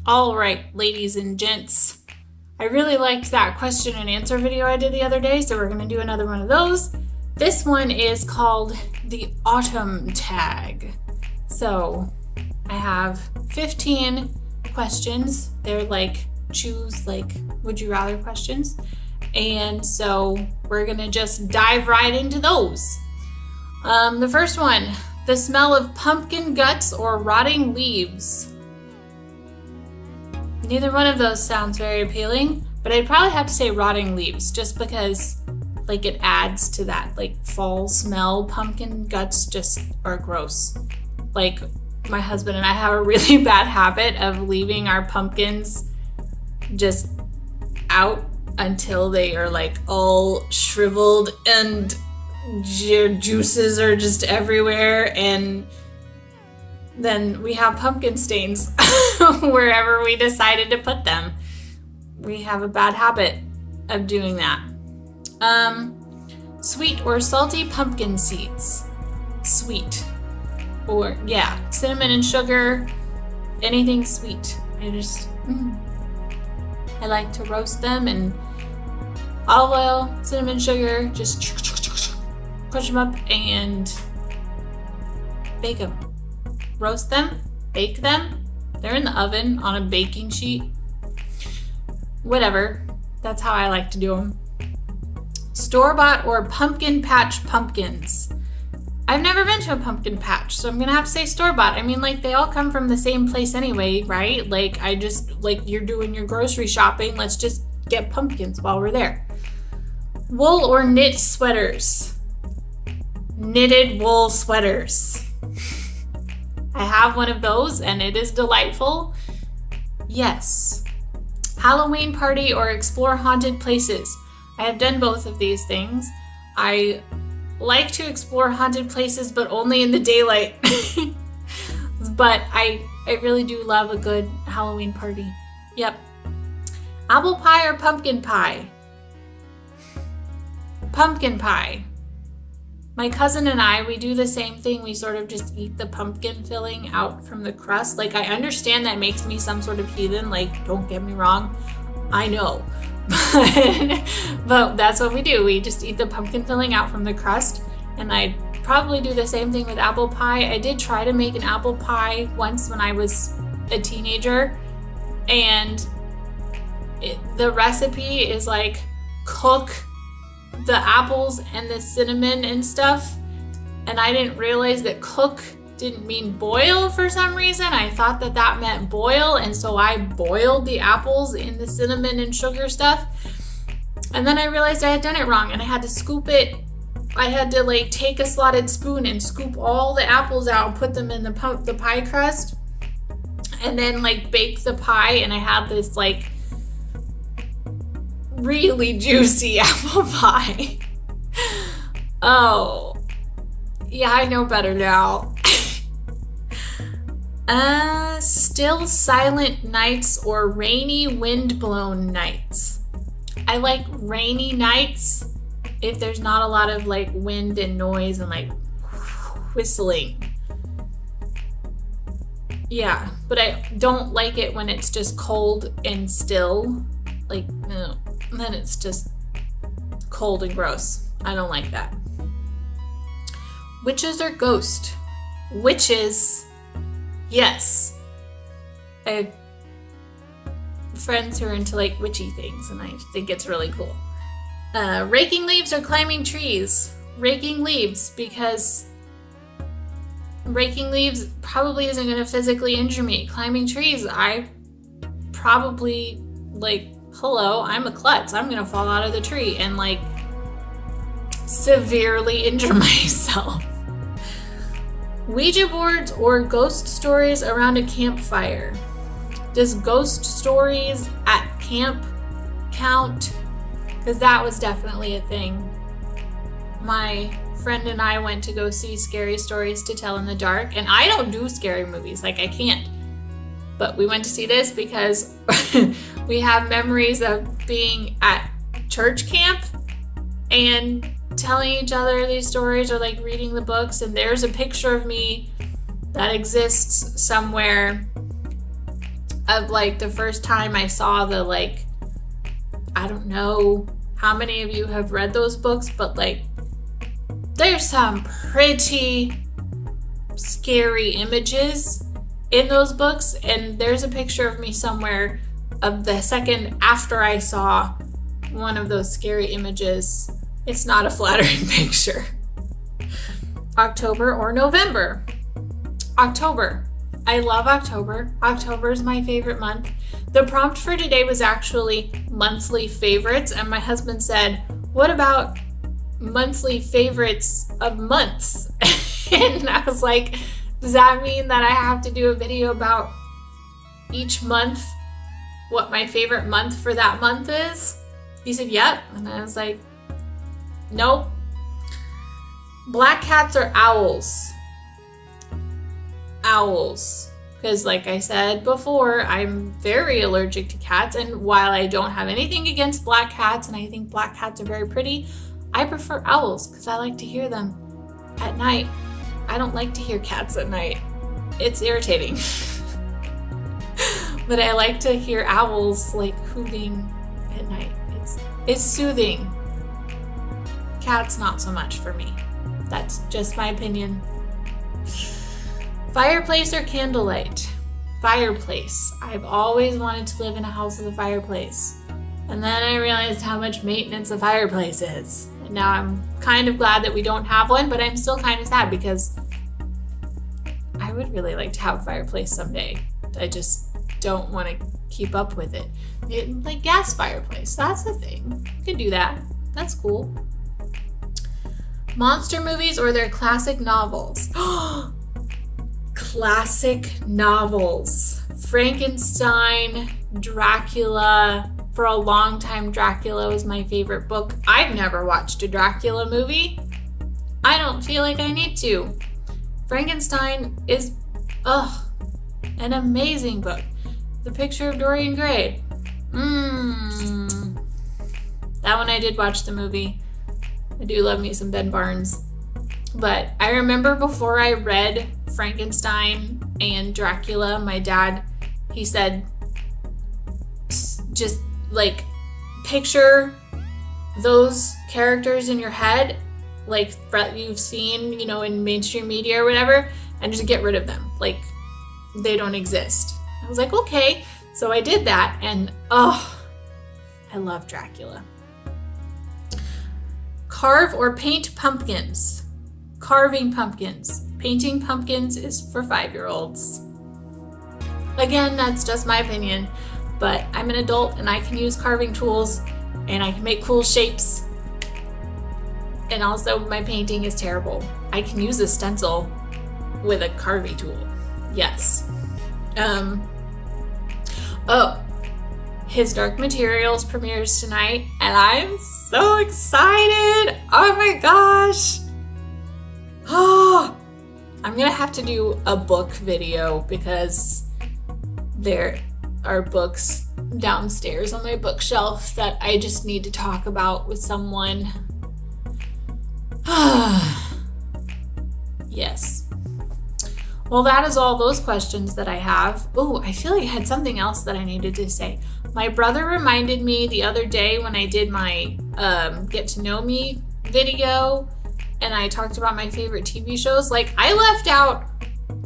All right, ladies and gents, I really liked that question and answer video I did the other day, so we're going to do another one of those. This one is called the autumn tag. So I have 15 questions. They're like choose like would you rather questions. And so we're going to just dive right into those. The first one, the smell of pumpkin guts or rotting leaves. Neither one of those sounds very appealing, but I'd probably have to say rotting leaves just because like it adds to that like fall smell. Pumpkin guts just are gross. Like my husband and I have a really bad habit of leaving our pumpkins just out until they are like all shriveled and juices are just everywhere, and then we have pumpkin stains wherever we decided to put them. We have a bad habit of doing that. Sweet or salty pumpkin seeds. Sweet. Or yeah, cinnamon and sugar, anything sweet. I like to roast them in olive oil, cinnamon, sugar, just push them up and bake them. Roast them, bake them. They're in the oven on a baking sheet. Whatever. That's how I like to do them. Store-bought or pumpkin patch pumpkins. I've never been to a pumpkin patch, so I'm gonna have to say store-bought. I mean, like, they all come from the same place anyway, right? Like, you're doing your grocery shopping, let's just get pumpkins while we're there. Wool or knit sweaters. Knitted wool sweaters. I have one of those and it is delightful. Yes. Halloween party or explore haunted places. I have done both of these things. I like to explore haunted places, but only in the daylight. But I really do love a good Halloween party. Yep. Apple pie or pumpkin pie? Pumpkin pie. My cousin and I, we do the same thing. We sort of just eat the pumpkin filling out from the crust. Like, I understand that makes me some sort of heathen. Like, don't get me wrong. I know. But that's what we do. We just eat the pumpkin filling out from the crust. And I probably do the same thing with apple pie. I did try to make an apple pie once when I was a teenager. And the recipe is like cook the apples and the cinnamon and stuff, and I didn't realize that cook didn't mean boil for some reason. I thought that meant boil, and so I boiled the apples in the cinnamon and sugar stuff, and then I realized I had done it wrong, and I had to scoop it. I had to like take a slotted spoon and scoop all the apples out and put them in the pie crust, and then like bake the pie, and I had this like really juicy apple pie. Oh, yeah, I know better now. Still silent nights or rainy wind-blown nights. I like rainy nights if there's not a lot of like wind and noise and like whistling. Yeah, but I don't like it when it's just cold and still. Like, no. And then it's just cold and gross. I don't like that. Witches or ghost? Witches, yes. I have friends who are into like witchy things, and I think it's really cool. Raking leaves or climbing trees? Raking leaves, because raking leaves probably isn't going to physically injure me. Climbing trees, I probably like, hello, I'm a klutz. I'm gonna fall out of the tree and like severely injure myself. Ouija boards or ghost stories around a campfire? Does ghost stories at camp count? Because that was definitely a thing. My friend and I went to go see Scary Stories to Tell in the Dark, and I don't do scary movies, like I can't. But we went to see this because we have memories of being at church camp and telling each other these stories or like reading the books, and there's a picture of me that exists somewhere of like the first time I saw the, like, I don't know how many of you have read those books, but like there's some pretty scary images in those books, and there's a picture of me somewhere of the second after I saw one of those scary images. It's not a flattering picture. October or November? October. I love October. October is my favorite month. The prompt for today was actually monthly favorites, and my husband said, what about monthly favorites of months? And I was like, does that mean that I have to do a video about each month, what my favorite month for that month is? He said, yep. And I was like, nope. Black cats or owls? Owls. Because like I said before, I'm very allergic to cats. And while I don't have anything against black cats, and I think black cats are very pretty, I prefer owls because I like to hear them at night. I don't like to hear cats at night. It's irritating. But I like to hear owls like hooting at night. It's soothing. Cats, not so much for me. That's just my opinion. Fireplace or candlelight? Fireplace. I've always wanted to live in a house with a fireplace. And then I realized how much maintenance a fireplace is. And now I'm kind of glad that we don't have one, but I'm still kind of sad because I would really like to have a fireplace someday. I just don't want to keep up with it. Like gas fireplace, that's the thing. You can do that. That's cool. Monster movies or their classic novels? Classic novels. Frankenstein, Dracula. For a long time, Dracula was my favorite book. I've never watched a Dracula movie. I don't feel like I need to. Frankenstein is, an amazing book. The Picture of Dorian Gray. That one I did watch the movie. I do love me some Ben Barnes. But I remember before I read Frankenstein and Dracula, my dad, he said, just like picture those characters in your head, like that you've seen, in mainstream media or whatever, and just get rid of them. Like they don't exist. I was like, okay. So I did that, and I love Dracula. Carve or paint pumpkins? Carving pumpkins. Painting pumpkins is for 5-year-olds. Again, that's just my opinion, but I'm an adult and I can use carving tools and I can make cool shapes. And also my painting is terrible. I can use a stencil with a carving tool. Yes. His Dark Materials premieres tonight, and I'm so excited. Oh my gosh. I'm gonna have to do a book video because there are books downstairs on my bookshelf that I just need to talk about with someone. Yes. Well, that is all those questions that I have. Oh, I feel like I had something else that I needed to say. My brother reminded me the other day when I did my Get to Know Me video and I talked about my favorite TV shows. Like, I left out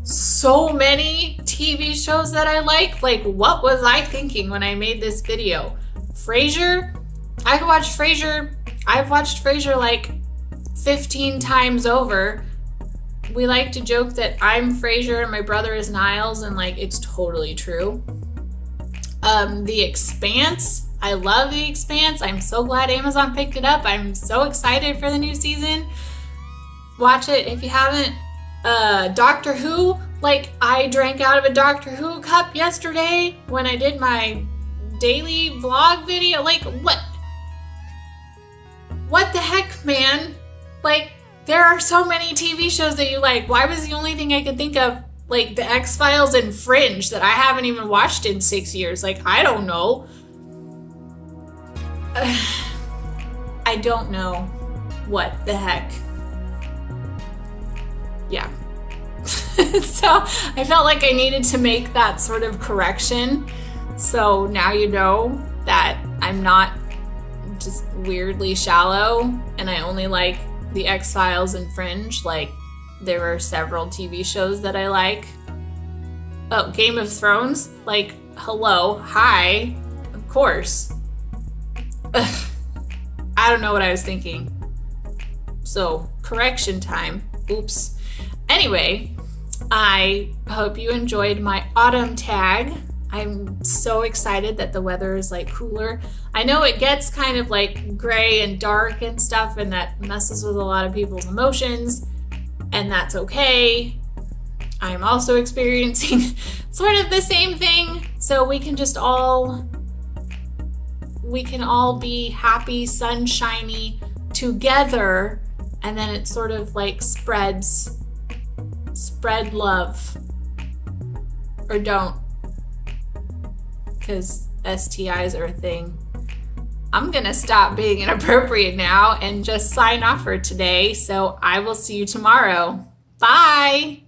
so many TV shows that I like. Like, what was I thinking when I made this video? Frasier? I could watch Frasier. I've watched Frasier like 15 times over. We like to joke that I'm Frasier and my brother is Niles, and like it's totally true. The Expanse. I love The Expanse. I'm so glad Amazon picked it up. I'm so excited for the new season. Watch it if you haven't. Doctor Who. Like, I drank out of a Doctor Who cup yesterday when I did my daily vlog video. Like, what? What the heck, man? Like, there are so many TV shows that you like. Why was the only thing I could think of, like, The X-Files and Fringe that I haven't even watched in 6 years? Like, I don't know. I don't know what the heck. Yeah. So I felt like I needed to make that sort of correction. So now you know that I'm not just weirdly shallow and I only like The X-Files and Fringe. Like, there are several TV shows that I like. Oh, Game of Thrones? Like, hello, hi, of course. Ugh. I don't know what I was thinking. So, correction time. Oops. Anyway, I hope you enjoyed my autumn tag. I'm so excited that the weather is like cooler. I know it gets kind of like gray and dark and stuff, and that messes with a lot of people's emotions, and that's okay. I'm also experiencing sort of the same thing, so we can all be happy, sunshiny together, and then it sort of like spread love. Or don't, because STIs are a thing. I'm gonna stop being inappropriate now and just sign off for today, so I will see you tomorrow. Bye!